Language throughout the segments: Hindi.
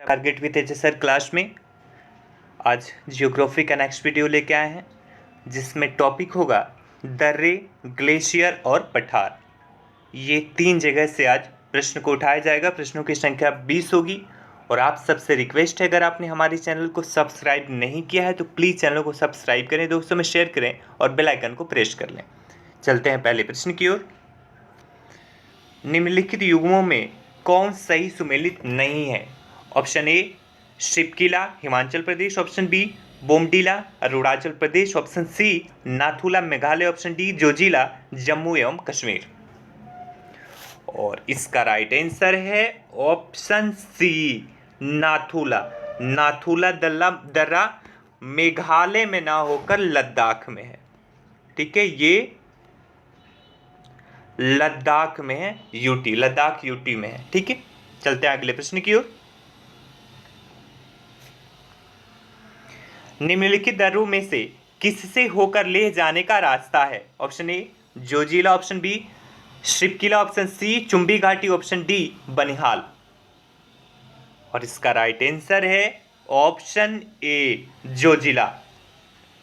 Target with H sir class में आज जियोग्राफी का नेक्स्ट वीडियो लेके आए हैं, जिसमें टॉपिक होगा दर्रे, ग्लेशियर और पठार। ये 3 जगह से आज प्रश्न को उठाया जाएगा। प्रश्नों की संख्या 20 होगी और आप सबसे रिक्वेस्ट है, अगर आपने हमारे चैनल को सब्सक्राइब नहीं किया है तो प्लीज़ चैनल को सब्सक्राइब करें, दोस्तों में शेयर करें और बेल आइकन को प्रेस कर लें। चलते हैं पहले प्रश्न की ओर। निम्नलिखित युग्मों में कौन सही सुमेलित नहीं है? Option A Shipkila Himachal Pradesh, option B Bomdila Arunachal Pradesh, option C Nathula Meghalaya, option D Zojila Jammu एवं कश्मीर। और इसका राइट आंसर है ऑप्शन सी नाथुला। नाथुला दर्रा मेघालय में ना होकर लद्दाख में है। ठीक है, ये लद्दाख में है, यूटी, लद्दाख यूटी में है। ठीक है, चलते हैं अगले प्रश्न की ओर। निम्नलिखित दर्रों में से किससे होकर लेह जाने का रास्ता है? Option A Zoji La, option B Shipkila, option C Chumbi घाटी, ऑप्शन डी बनिहाल। और इसका राइट आंसर है ऑप्शन ए जोजिला।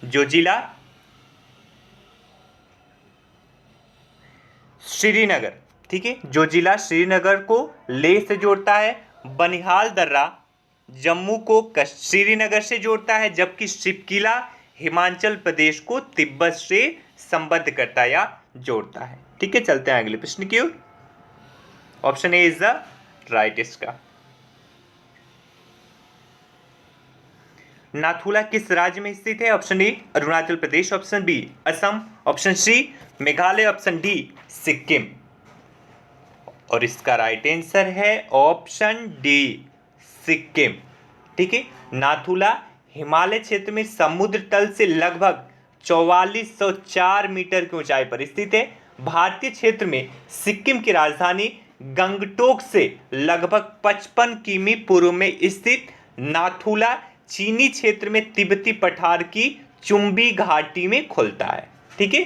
जोजिला श्रीनगर, ठीक है, जोजिला श्रीनगर को लेह से जोड़ता है। बनिहाल दर्रा जम्मू को श्रीनगर से जोड़ता है, जबकि शिपकिला हिमाचल प्रदेश को तिब्बत से संबद्ध करता या जोड़ता है। ठीक है, चलते हैं अगले प्रश्न की ओर। Option A is the right. इसका नाथुला किस राज्य में स्थित है? Option A Arunachal Pradesh, option B Assam, option C Meghalaya, option D Sikkim. और इसका राइट आंसर है ऑप्शन डी सिक्किम। ठीक है, नाथुला हिमालय क्षेत्र में समुद्र तल से लगभग 4404 मीटर की ऊंचाई पर स्थित है। भारतीय क्षेत्र में सिक्किम की राजधानी गंगटोक से लगभग 55 किमी पूर्व में स्थित नाथुला चीनी क्षेत्र में तिब्बती पठार की चुंबी घाटी में खुलता है। ठीक है,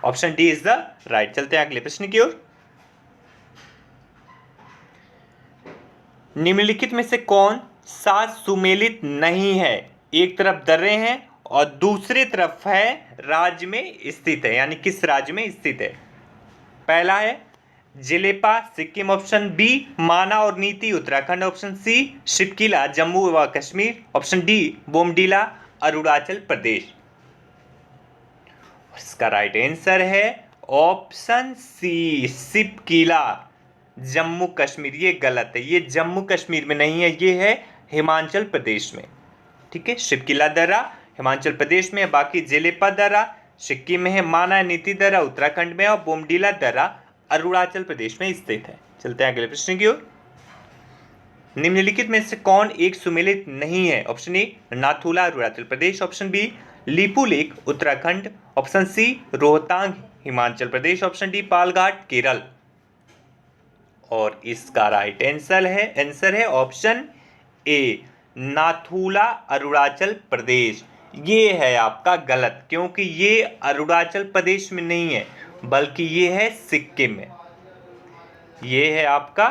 option D is the right. चलते हैं अगले प्रश्न की ओर। निम्नलिखित में से कौन सा सुमेलित नहीं है? एक तरफ दर्रे हैं और दूसरी तरफ है राज्य में स्थित है, यानी किस राज्य में स्थित है? पहला है जिलेपा सिक्किम, ऑप्शन बी माना और नीति उत्तराखंड, ऑप्शन सी शिपकिला जम्मू व कश्मीर, ऑप्शन डी बोमडीला अरुणाचल प्रदेश। इसका राइट आंसर है ऑप्शन सी शिपकिला जम्मू कश्मीर। ये गलत है, ये जम्मू कश्मीर में नहीं है, ये है हिमाचल प्रदेश में। ठीक है, शिपकिला दर्रा हिमाचल प्रदेश में है, बाकी जिलेपा दर्रा सिक्किम में है, माना नीति दर्रा उत्तराखंड में और बोमडीला दर्रा अरुणाचल प्रदेश में स्थित है। चलते हैं अगले प्रश्न की ओर। निम्नलिखित में से कौन एक सुमेलित नहीं है? Option A Nathula Arunachal Pradesh, option B Lipulekh Uttarakhand, option C Rohtang Himachal Pradesh, option D Palghat Kerala. और इसका राइट आंसर है ऑप्शन ए नाथुला अरुणाचल प्रदेश। ये है आपका गलत, क्योंकि ये अरुणाचल प्रदेश में नहीं है बल्कि ये है सिक्किम में। ये है आपका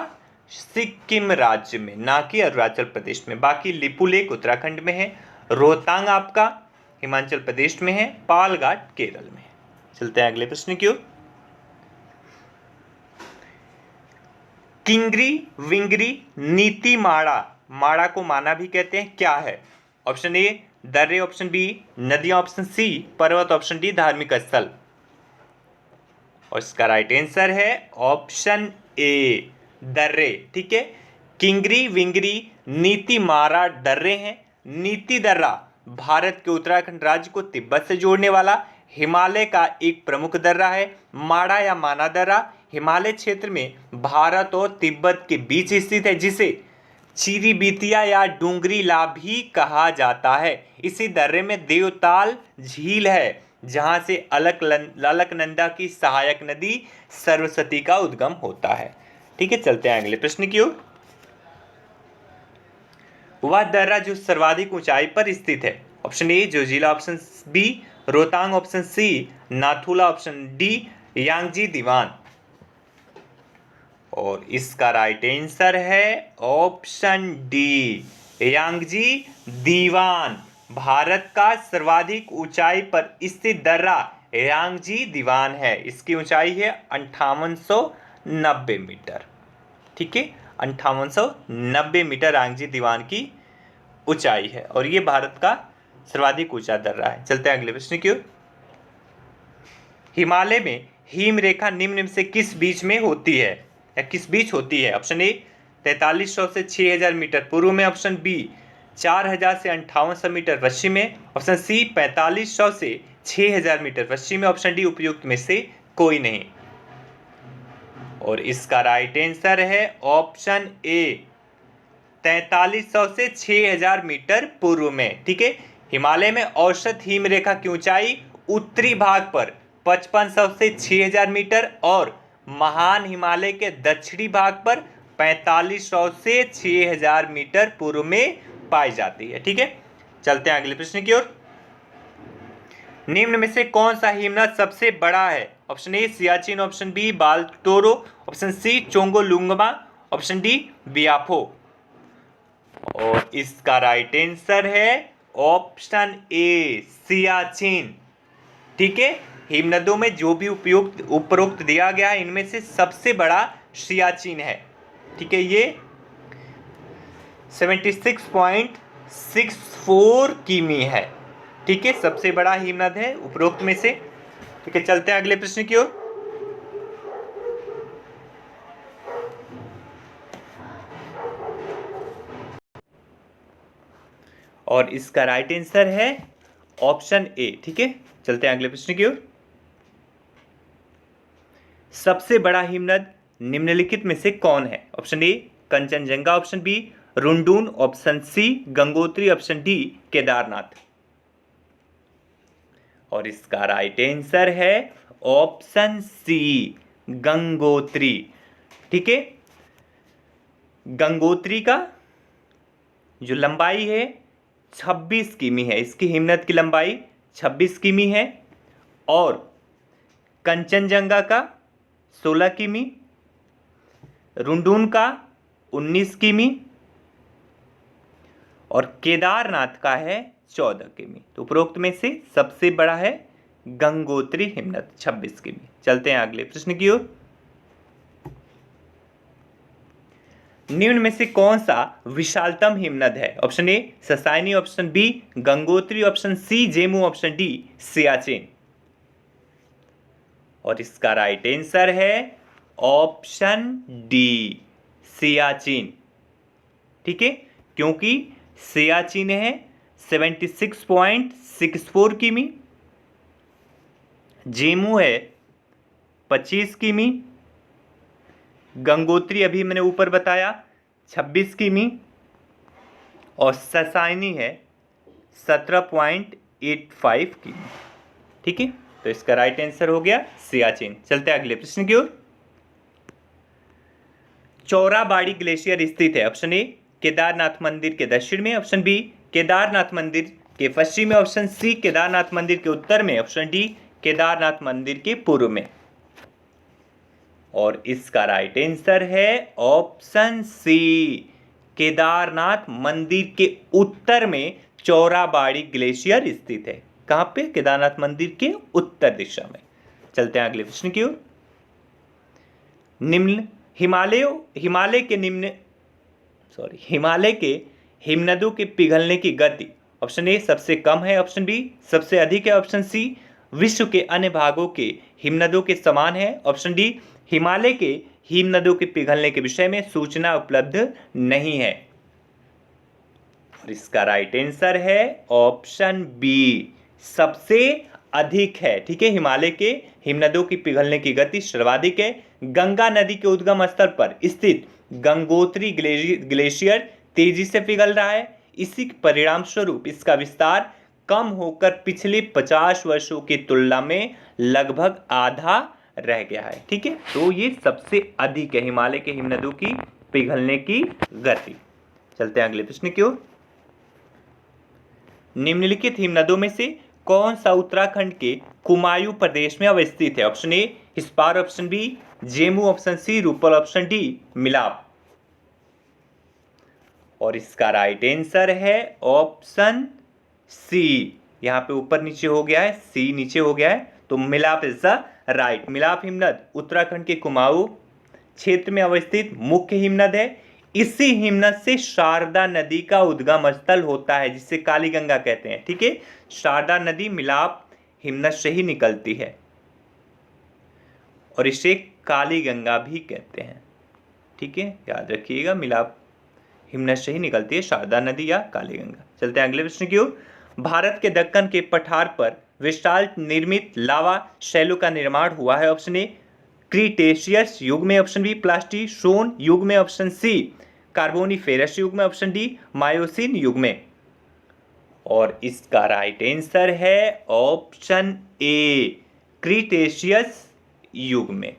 सिक्किम राज्य में, ना कि अरुणाचल प्रदेश में। बाकी लिपुलेख उत्तराखंड में है, रोहतांग आपका हिमाचल प्रदेश में है, पालघाट केरल में है। चलते हैं अगले प्रश्न की ओर। किंगरी विंगरी नीति माड़ा, माड़ा को माना भी कहते हैं, क्या है? ऑप्शन ए दर्रे, ऑप्शन बी नदियां, ऑप्शन सी पर्वत, ऑप्शन डी धार्मिक स्थल। और इसका राइट आंसर है ऑप्शन ए दर्रे। ठीक है, किंगरी विंगरी नीति माड़ा दर्रे हैं। नीति दर्रा भारत के उत्तराखंड राज्य को तिब्बत से जोड़ने वाला हिमालय का एक प्रमुख दर्रा है। माड़ा या माना दर्रा हिमालय क्षेत्र में भारत और तिब्बत के बीच स्थित है, जिसे चिरीबितिया या डूंगरीला भी कहा जाता है। इसी दर्रे में देवताल झील है, जहां से अलकनंदा की सहायक नदी सरस्वती का उद्गम होता है। ठीक है, चलते हैं अगले प्रश्न की ओर। वह दर्रा जो सर्वाधिक ऊंचाई पर स्थित है? Option A Zoji La, option B Rohtang, option C Nathu La, option D यांगजी दीवान। और इसका राइट आंसर है ऑप्शन डी, यांगजी दीवान। भारत का सर्वाधिक ऊंचाई पर स्थित दर्रा यांगजी दीवान है। इसकी ऊंचाई है 5890 मीटर। ठीक है, 5890 मीटर यांगजी दीवान की ऊंचाई है और ये भारत का सर्वाधिक ऊंचा दर्रा है। चलते हैं अगले प्रश्न की ओर। हिमालय में हिम रेखा निम्न में से किस बीच में होती है या किस बीच होती है? ऑप्शन ए 4300 से 6000 मीटर पूर्व में, ऑप्शन बी 4000 से 5800 मीटर पश्चिम में, ऑप्शन सी 4500 से 6000 मीटर पश्चिम में, ऑप्शन डी उपयुक्त में से कोई नहीं। और इसका राइट आंसर है ऑप्शन ए 4300 से 6000 मीटर पूर्व में। ठीक है, हिमालय में औसत हिम रेखा की ऊंचाई उत्तरी भाग पर 5500 से 6000 मीटर और महान हिमालय के दक्षिणी भाग पर 4500 से 6000 मीटर पूर्व में पाई जाती है। ठीक है, चलते हैं अगले प्रश्न की ओर। निम्न में से कौन सा हिमनद सबसे बड़ा है? Option A Siachen, option B Baltoro, option C Chogo Lungma, option D Biafo. और इसका राइट आंसर है ऑप्शन ए सियाचिन। ठीक है, हिमनदों में जो भी उपरोक्त दिया गया है इनमें से सबसे बड़ा सियाचिन है। ठीक है, ये 76.64 किमी है। ठीक है, सबसे बड़ा हिमनद है उपरोक्त में से। ठीक है, चलते हैं अगले प्रश्न की ओर। और इसका राइट आंसर है ऑप्शन ए। ठीक है, चलते हैं अगले प्रश्न की ओर। सबसे बड़ा हिमनद निम्नलिखित में से कौन है? Option A Kanchenjunga, option B रुंडून, option C Gangotri, option D Kedarnath. और इसका राइट आंसर है ऑप्शन सी गंगोत्री। ठीक है, गंगोत्री का जो लंबाई है 26 किमी है। इसकी हिमनद की लंबाई 26 किमी है और कंचनजंगा का 16 किमी, रुंडून का 19 किमी और केदारनाथ का है 14 किमी। तो उपरोक्त में से सबसे बड़ा है गंगोत्री हिमनद 26 किमी। चलते हैं अगले प्रश्न की ओर। निम्न में से कौन सा विशालतम हिमनद है? Option A Sasaini, option B Gangotri, option C Zemu, option D Siachen. और इसका राइट आंसर है ऑप्शन डी सियाचिन। ठीक है, क्योंकि सियाचिन है 76.64 किमी, जेमू है 25 किमी, गंगोत्री अभी मैंने ऊपर बताया 26 किमी और ससाइनी है 17.85 किमी। ठीक है, तो इसका राइट आंसर हो गया सियाचिन। चलते हैं अगले प्रश्न की ओर। चौराबाड़ी ग्लेशियर स्थित है। ऑप्शन ए केदारनाथ मंदिर के दक्षिण में, ऑप्शन बी केदारनाथ मंदिर के पश्चिम में, ऑप्शन सी केदारनाथ मंदिर के उत्तर में, ऑप्शन डी केदारनाथ मंदिर के पूर्व में। और इसका राइट आंसर है ऑप्शन सी केदारनाथ मंदिर के उत्तर में चौराबाड़ी ग्लेशियर स्थित है। कहां पे? केदारनाथ मंदिर के उत्तर दिशा में। चलते हैं अगले प्रश्न की ओर। निम्न हिमालय के हिमनदों के पिघलने की गति। ऑप्शन ए सबसे कम है, ऑप्शन बी सबसे अधिक है, ऑप्शन सी विश्व के अन्य भागों के हिमनदों के समान है, ऑप्शन डी हिमालय के हिमनदों के पिघलने के विषय में सूचना उपलब्ध नहीं है। और इसका राइट आंसर है ऑप्शन बी सबसे अधिक है। ठीक है, हिमालय के हिमनदों की पिघलने की गति सर्वाधिक है। गंगा नदी के उद्गम स्थल पर स्थित गंगोत्री ग्लेशियर तेजी से पिघल रहा है। इसी परिणाम स्वरूप इसका विस्तार कम होकर पिछले 50 वर्षों की तुलना में लगभग आधा रह गया है। ठीक है, तो ये सबसे अधिक है हिमालय के हिमनदों की पिघलने की गति। चलते हैं अगले प्रश्न की ओर। निम्नलिखित हिमनदों में से कौन सा उत्तराखंड के कुमायूं प्रदेश में अवस्थित है? Option A Hispar, option B Zemu, option C Rupal, option D Milam. और इसका राइट आंसर है ऑप्शन सी। यहां पे ऊपर नीचे हो गया है, सी नीचे हो गया है, तो मिलाप इज द राइट। मिलाप हिमनद उत्तराखंड के कुमाऊं क्षेत्र में अवस्थित मुख्य हिमनद है। इसी हिमनद से शारदा नदी का उद्गम स्थल होता है, जिसे काली गंगा कहते हैं। ठीक है, शारदा नदी मिलाप हिमनद से ही निकलती है और इसे काली गंगा भी कहते हैं। ठीक है, याद रखिएगा, मिलाप हिमनद से ही निकलती है, शारदा नदी या काली गंगा। चलते हैं अगले प्रश्न की ओर। भारत के दक्कन के पठार पर विशाल्ट निर्मित लावा शैलों का निर्माण हुआ है? ऑप्शन ए क्रीटेशियस युग में, ऑप्शन बी प्लास्टीसोन युग में, ऑप्शन सी कार्बोनिफेरस युग में, ऑप्शन डी मायोसिन युग में। और इसका राइट आंसर है ऑप्शन ए क्रीटेशियस युग में।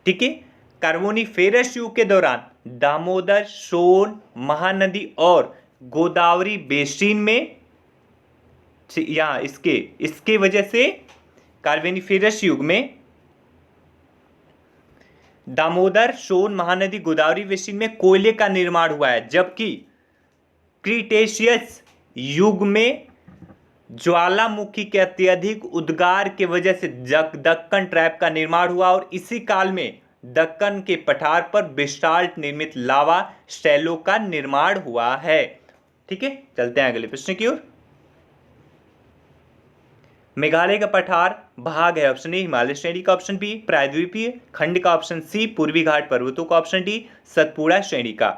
ठीक है, कार्बोनिफेरस युग के दौरान दामोदर, सोन, महानदी और गोदावरी बेसिन में, यहां इसके वजह से कार्बोनिफेरस युग में दामोदर, सोन, महानदी, गोदावरी बेसिन में कोयले का निर्माण हुआ है, जबकि क्रीटेशियस युग में ज्वालामुखी के अत्यधिक उद्गार के वजह से दक्कन ट्रैप का निर्माण हुआ और इसी काल में दक्कन के पठार पर बेसाल्ट निर्मित लावा शैलों का निर्माण हुआ है। ठीक है, चलते हैं अगले प्रश्न की ओर। मेघालय का पठार भाग है? ऑप्शन ए हिमालय श्रेणी का, ऑप्शन बी प्रायद्वीपीय खंड का, ऑप्शन सी पूर्वी घाट पर्वतों का, ऑप्शन डी सतपुड़ा श्रेणी का।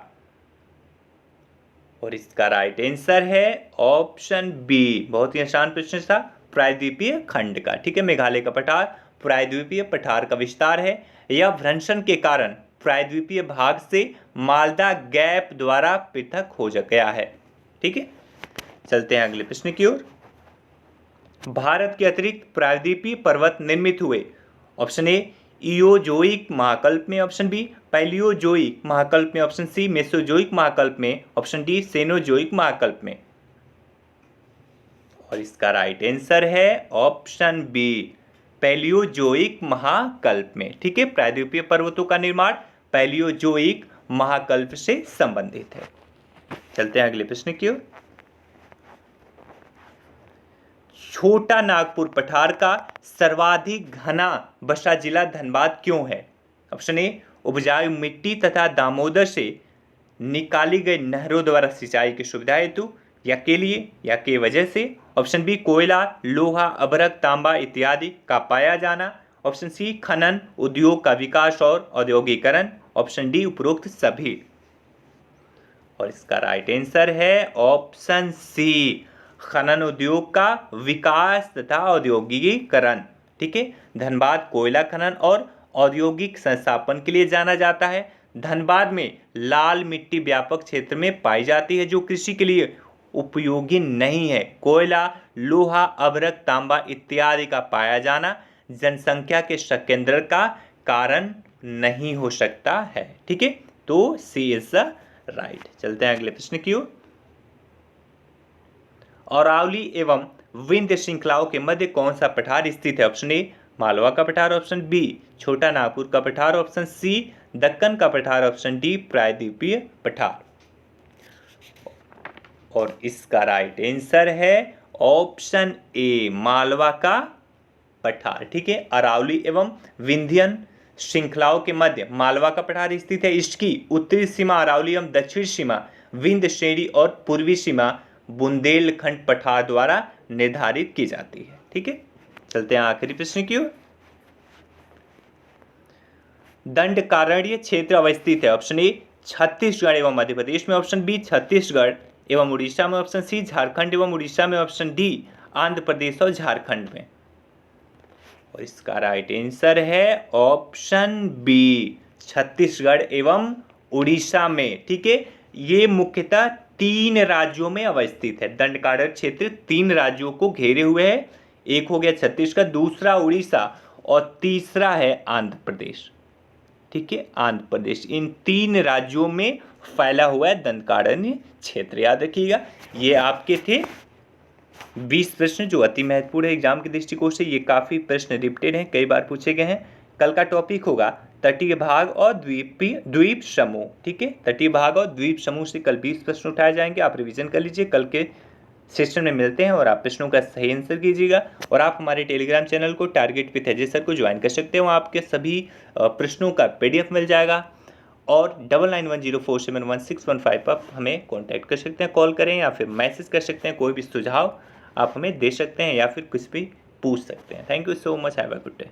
और इसका राइट आंसर है ऑप्शन बी। बहुत ही आसान प्रश्न था, प्रायद्वीपीय खंड का। ठीक है, मेघालय का पठार प्रायद्वीपीय पठार का विस्तार है। यह भ्रंशन के कारण प्रायद्वीपीय भाग से मालदा गैप द्वारा पृथक हो गया है। ठीक है, चलते हैं अगले प्रश्न की ओर। भारत के अतिरिक्त प्रायद्वीपीय पर्वत निर्मित हुए? ऑप्शन ए इयोजोइक महाकल्प में, ऑप्शन बी पैलियोजोइक महाकल्प में, ऑप्शन सी मेसोजोइक महाकल्प में, ऑप्शन डी सेनोजोइक महाकल्प में। और इसका राइट आंसर है ऑप्शन बी पैलियोजोइक महाकल्प में। ठीक है, प्रायद्वीपीय पर्वतों का निर्माण पैलियोजोइक महाकल्प से संबंधित है। चलते हैं अगले प्रश्न की ओर। छोटा नागपुर पठार का सर्वाधिक घना बसा जिला धनबाद क्यों है? ऑप्शन ए उपजाऊ मिट्टी तथा दामोदर से निकाली गई नहरों द्वारा सिंचाई की सुविधा हेतु, या के लिए, या के वजह से। ऑप्शन बी कोयला, लोहा, अभ्रक, तांबा इत्यादि का पाया जाना। ऑप्शन सी खनन उद्योग का विकास और औद्योगिकरण। ऑप्शन डी उपरोक्त सभी। और इसका राइट आंसर है ऑप्शन सी खनन उद्योग का विकास तथा औद्योगिकीकरण। ठीक है, धनबाद कोयला खनन और औद्योगिक संस्थापन के लिए जाना जाता है। धनबाद में लाल मिट्टी व्यापक क्षेत्र में पाई जाती है, जो कृषि के लिए उपयोगी नहीं है। कोयला, लोहा, अभ्रक, तांबा इत्यादि का पाया जाना जनसंख्या के संकेंद्रण का कारण नहीं हो सकता है। ठीक है, तो सी इज द राइट। चलते हैं अगले प्रश्न की ओर। अरावली एवं विंध्य श्रृंखलाओं के मध्य कौन सा पठार स्थित है? ऑप्शन ए मालवा का पठार, ऑप्शन बी छोटा नागपुर का पठार, ऑप्शन सी दक्कन का पठार, ऑप्शन डी प्रायद्वीपीय पठार। और इसका राइट आंसर है ऑप्शन ए मालवा का पठार। ठीक है, अरावली एवं विंध्यन श्रृंखलाओं के मध्य मालवा का पठार स्थित है। इसकी उत्तरी सीमा अरावली एवं दक्षिण सीमा विंध्य श्रेणी और पूर्वी सीमा बुंदेलखंड पठार द्वारा निर्धारित की जाती है। ठीक है, चलते हैं आखिरी प्रश्न की ओर। दंडकारण्य क्षेत्र अवस्थित है? ऑप्शन ए छत्तीसगढ़ एवं मध्य प्रदेश में, ऑप्शन बी छत्तीसगढ़ एवं उड़ीसा में, ऑप्शन सी झारखंड एवं उड़ीसा में, ऑप्शन डी आंध्र प्रदेश और झारखंड में। और इसका राइट आंसर है ऑप्शन बी छत्तीसगढ़ एवं उड़ीसा में। ठीक है, ये मुख्यतः 3 राज्यों में अवस्थित है। दंडकारण्य क्षेत्र 3 राज्यों को घेरे हुए है। एक हो गया छत्तीसगढ़, दूसरा उड़ीसा और तीसरा है आंध्र प्रदेश। ठीक है, आंध्र प्रदेश, इन 3 राज्यों में फैला हुआ है दंडकारण्य क्षेत्र। याद रखिएगा, ये आपके थे 20 प्रश्न जो अति महत्वपूर्ण है एग्जाम के दृष्टिकोण से। ये काफ़ी प्रश्न रिपीटेड हैं, कई बार पूछे गए हैं। कल का टॉपिक होगा तटीय भाग और द्वीप समूह। ठीक है, तटीय भाग और द्वीप समूह से कल 20 प्रश्न उठाए जाएंगे। आप रिवीजन कर लीजिए, कल के सेशन में मिलते हैं और आप प्रश्नों का सही आंसर कीजिएगा। और आप हमारे टेलीग्राम चैनल को टारगेट विद अजय सर को ज्वाइन कर सकते हैं, वहाँ आपके सभी प्रश्नों का PDF मिल जाएगा। और 9910471615 पर हमें कॉन्टैक्ट कर सकते हैं, कॉल करें या फिर मैसेज कर सकते हैं। कोई भी सुझाव आप हमें दे सकते हैं या फिर कुछ भी पूछ सकते हैं। Thank you so much, have a good day.